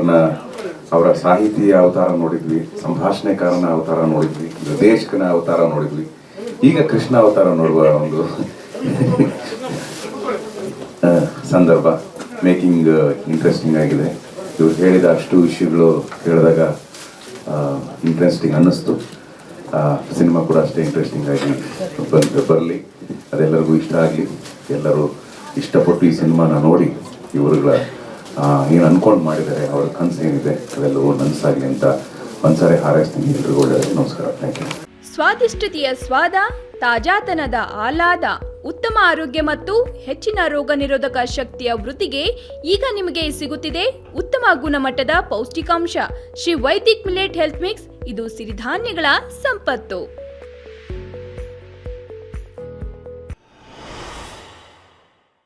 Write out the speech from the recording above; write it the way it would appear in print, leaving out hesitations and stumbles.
ಅವ್ರನ್ನ ಅವರ ಸಾಹಿತಿಯ ಅವತಾರ ನೋಡಿದ್ವಿ, ಸಂಭಾಷಣೆಕಾರನ ಅವತಾರ ನೋಡಿದ್ವಿ, ನಿರ್ದೇಶಕನ ಅವತಾರ ನೋಡಿದ್ವಿ, ಈಗ ಕೃಷ್ಣ ಅವತಾರ ನೋಡುವ ಒಂದು ಸಂದರ್ಭ. ಮೇಕಿಂಗ್ ಇಂಟ್ರೆಸ್ಟಿಂಗ್ ಆಗಿದೆ. ಇವ್ರು ಹೇಳಿದ ಅಷ್ಟು ವಿಷಯಗಳು ಹೇಳಿದಾಗ ಇಂಟ್ರೆಸ್ಟಿಂಗ್ ಅನ್ನಿಸ್ತು. ಸಿನಿಮಾ ಕೂಡ ಅಷ್ಟೇ ಇಂಟ್ರೆಸ್ಟಿಂಗ್ ಆಗಿ ಬರಲಿ, ಅದೆಲ್ಲರಿಗೂ ಇಷ್ಟ ಆಗಲಿ. ಎಲ್ಲರೂ ಇಷ್ಟಪಟ್ಟು ಈ ಸಿನಿಮಾನ ನೋಡಿ ಇವರುಗಳ ಏನು ಅನ್ಕೊಂಡು ಮಾಡಿದ್ದಾರೆ, ಅವ್ರ ಕನಸು ಏನಿದೆ ಅದೆಲ್ಲವೂ ನನಸಾಗಲಿ ಅಂತ ಒಂದ್ಸಾರಿ ಹಾರೈಸ್ತೀನಿ. ಎಲ್ರಿಗೂ ಒಳ್ಳೆಯದು. ನಮಸ್ಕಾರ. Thank you. ಸ್ವಾದಿಷ್ಟತೆಯ ಸ್ವಾದ, ತಾಜಾತನದ ಆಹ್ಲಾದ, ಉತ್ತಮ ಆರೋಗ್ಯ ಮತ್ತು ಹೆಚ್ಚಿನ ರೋಗ ನಿರೋಧಕ ಶಕ್ತಿಯ ವೃದ್ಧಿಗೆ ಈಗ ನಿಮಗೆ ಸಿಗುತ್ತಿದೆ ಉತ್ತಮ ಗುಣಮಟ್ಟದ ಪೌಷ್ಟಿಕಾಂಶ Shri Vaidik millet health mix. ಇದು ಸಿರಿಧಾನ್ಯಗಳ ಸಂಪತ್ತು.